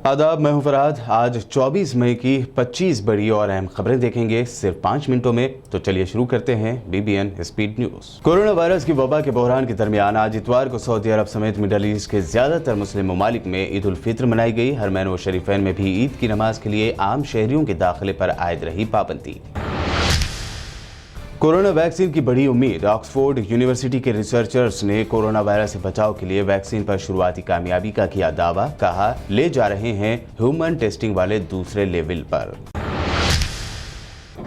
आदाब, मैं हूं फरहाद। आज 24 मई की 25 बड़ी और अहम खबरें देखेंगे सिर्फ 5 मिनटों में। तो चलिए शुरू करते हैं BBN speed news. Corona virus की वबा के बहरान के दरमियान आज इतवार को सऊदी अरब समेत मिडल ईस्ट के ज्यादातर मुस्लिम ममालिक में ईद उल फित्र मनाई गई। हरमैन व शरीफैन में भी ईद की नमाज के लिए आम शहरियों के दाखिले पर आयद रही पाबंदी। कोरोना वैक्सीन की बड़ी उम्मीद। ऑक्सफोर्ड यूनिवर्सिटी के रिसर्चर्स ने कोरोना वायरस से बचाव के लिए वैक्सीन पर शुरुआती कामयाबी का किया दावा। कहा, ले जा रहे हैं ह्यूमन टेस्टिंग वाले दूसरे लेवल पर।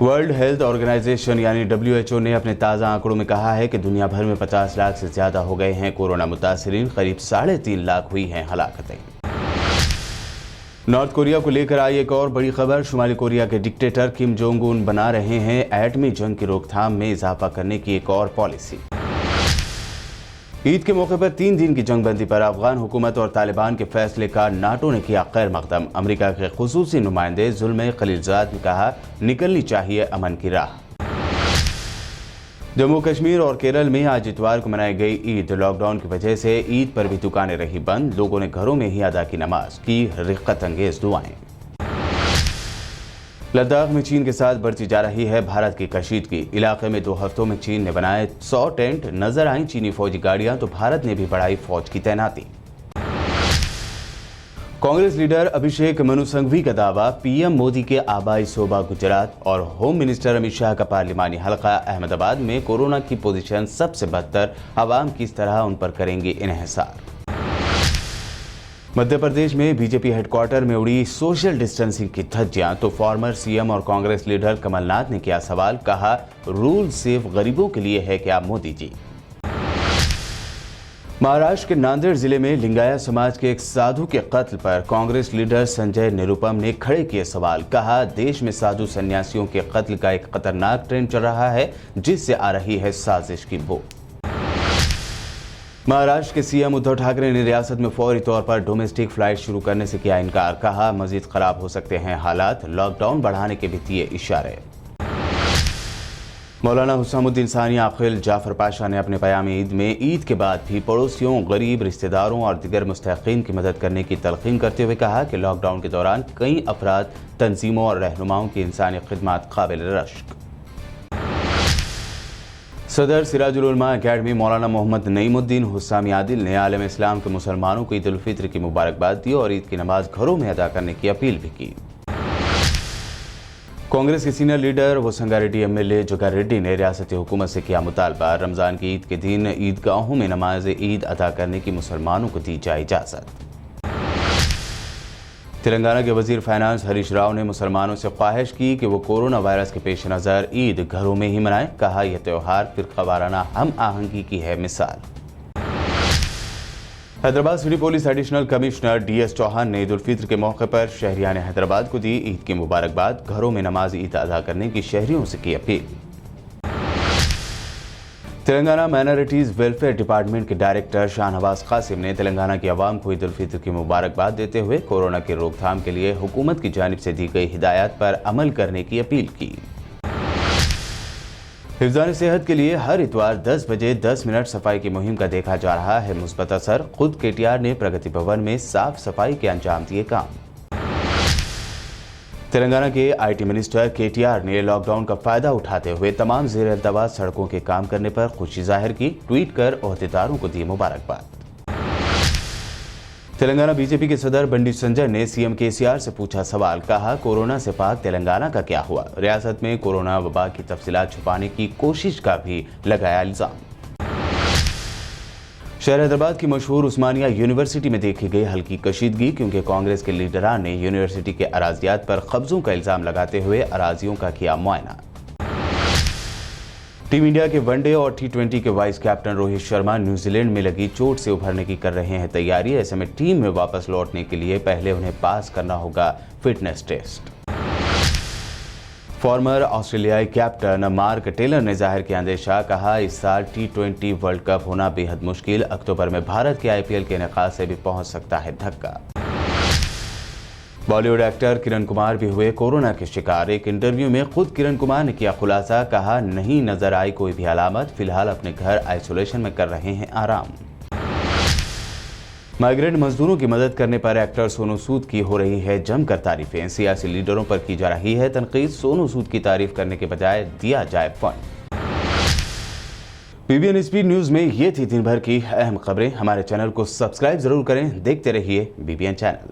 वर्ल्ड हेल्थ ऑर्गेनाइजेशन यानी WHO ने अपने ताज़ा आंकड़ों में कहा है कि दुनिया भर में 50 लाख से ज्यादा हो गए हैं कोरोना मुतासिरीन। करीब 3.5 लाख हुई हैं हलाकतें। नॉर्थ कोरिया को लेकर आई एक और बड़ी खबर। शुमाली कोरिया के डिक्टेटर किम जोंग उन बना रहे हैं एटमी जंग की रोकथाम में इजाफा करने की एक और पॉलिसी। ईद के मौके पर 3 दिन की जंगबंदी पर अफगान हुकूमत और तालिबान के फैसले का नाटो ने किया खैर मकदम। अमेरिका के खुसूसी नुमाइंदे जुल्म खलीलजाद ने कहा, निकलनी चाहिए अमन की राह। जम्मू कश्मीर और केरल में आज इतवार को मनाई गई ईद। लॉकडाउन की वजह से ईद पर भी दुकानें रही बंद। लोगों ने घरों में ही अदा की नमाज, की रिक्कत अंगेज दुआएं। लद्दाख में चीन के साथ बढ़ती जा रही है भारत की कशीदगी। इलाके में 2 हफ्तों में चीन ने बनाए 100 टेंट। नजर आई चीनी फौजी गाड़ियां तो भारत ने भी बढ़ाई फौज की तैनाती। कांग्रेस लीडर अभिषेक मनु संघवी का दावा, PM मोदी के आबाई सोबा गुजरात और होम मिनिस्टर अमित शाह का पार्लिमानी हलका अहमदाबाद में कोरोना की पोजीशन सबसे बदतर। आवाम किस तरह उन पर करेंगे इन्हिसार। मध्य प्रदेश में बीजेपी हेडक्वार्टर में उड़ी सोशल डिस्टेंसिंग की धज्जियां तो फॉर्मर CM और कांग्रेस लीडर कमलनाथ ने किया सवाल। कहा, रूल सिर्फ गरीबों के लिए है क्या मोदी जी। महाराष्ट्र के नांदेड़ जिले में लिंगायत समाज के एक साधु के कत्ल पर कांग्रेस लीडर संजय निरुपम ने खड़े किए सवाल। कहा, देश में साधु सन्यासियों के कत्ल का एक खतरनाक ट्रेंड चल रहा है जिससे आ रही है साजिश की बू। महाराष्ट्र के CM उद्धव ठाकरे ने रियासत में फौरी तौर पर डोमेस्टिक फ्लाइट शुरू करने से किया इनकार। कहा, मजीद खराब हो सकते हैं हालात। लॉकडाउन बढ़ाने के भी दिए इशारे। मौलाना हुसामुद्दीन सानी आखिल जाफर पाशा ने अपने बयान ईद में ईद के बाद भी पड़ोसियों, गरीब, रिश्तेदारों और दिगर मुस्तहिकीन की मदद करने की तलकीन करते हुए कहा कि लॉकडाउन के दौरान कई अफराद, तंजीमों और रहनुमाओं की इंसानी खिदमत काबिल रश्क। सदर सिराजुल उलमा अकेडमी मौलाना मोहम्मद नईमुद्दीन हुस्सामी आदिल ने आलम इस्लाम के मुसलमानों को ईद उल फित्र की मुबारकबाद दी और ईद की नमाज घरों में अदा करने की अपील भी की। कांग्रेस के सीनियर लीडर व संगारेड्डी MLA जोगारेड्डी ने रियासती हुकूमत से किया मुतालबा, रमजान की ईद के दिन ईदगाहों में नमाज ईद अदा करने की मुसलमानों को दी जाए इजाजत। तेलंगाना के वजीर फाइनेंस हरीश राव ने मुसलमानों से ख्वाहिश की कि वो कोरोना वायरस के पेश नज़र ईद घरों में ही मनाएं। कहा, यह त्यौहार फिरकावाराना हम आहंगी की है मिसाल। Hyderabad city police additional commissioner DS Chauhan ने ईद उल फित्र के मौके पर शहरियान हैदराबाद को दी ईद की मुबारकबाद। घरों में नमाज ईद अदा करने की शहरियों से की appeal. Telangana minorities welfare department के डायरेक्टर शाहनवाज कासिम ने तेलंगाना की आवाम को ईद उल फित्र की मुबारकबाद देते हुए कोरोना की रोकथाम के लिए हुकूमत की जानिब से दी गई हिदायत पर अमल करने की अपील की। हिफ्ज़ान सेहत के लिए हर इतवार 10 बजे 10 मिनट सफाई की मुहिम का देखा जा रहा है मुस्बत असर। खुद KTR ने प्रगति भवन में साफ सफाई के अंजाम दिए काम। तेलंगाना के IT मिनिस्टर KTR ने लॉकडाउन का फायदा उठाते हुए तमाम ज़ेर-ए-इल्तवा सड़कों के काम करने पर खुशी जाहिर की। ट्वीट कर ओहदेदारों को दी मुबारकबाद। तेलंगाना BJP के सदर बंडी संजय ने CM KCR से पूछा सवाल। कहा, कोरोना से पाक तेलंगाना का क्या हुआ। रियासत में कोरोना वबा की तफसीलात छुपाने की कोशिश का भी लगाया इल्जाम। शहर हैदराबाद की मशहूर उस्मानिया यूनिवर्सिटी में देखी गई हल्की कशीदगी क्योंकि कांग्रेस के लीडरान ने यूनिवर्सिटी के अराजियात पर कब्जों का इल्जाम लगाते हुए अराजियों का किया मुआयना। टीम इंडिया के वनडे और T20 के vice captain Rohit Sharma New Zealand में लगी चोट से उभरने की कर रहे हैं तैयारी। ऐसे में टीम में वापस लौटने के लिए पहले उन्हें पास करना होगा फिटनेस टेस्ट। फॉर्मर ऑस्ट्रेलियाई कैप्टन मार्क टेलर ने जाहिर किया अंदेशा। कहा, इस साल T20 वर्ल्ड कप होना बेहद मुश्किल। अक्टूबर में भारत के IPL के इनेकाद से भी पहुंच सकता है धक्का। बॉलीवुड एक्टर किरण कुमार भी हुए कोरोना के शिकार। एक इंटरव्यू में खुद किरण कुमार ने किया खुलासा। कहा, नहीं नजर आई कोई भी अलामत। फिलहाल अपने घर आइसोलेशन में कर रहे हैं आराम। माइग्रेंट मजदूरों की मदद करने पर एक्टर सोनू सूद की हो रही है जमकर तारीफें। सियासी लीडरों पर की जा रही है तनकीद। सोनू सूद की तारीफ करने के बजाय दिया जाए फंड। बीबीएन स्पीड न्यूज में ये थी दिन भर की अहम खबरें। हमारे चैनल को सब्सक्राइब जरूर करें। देखते रहिए बीबीएन चैनल।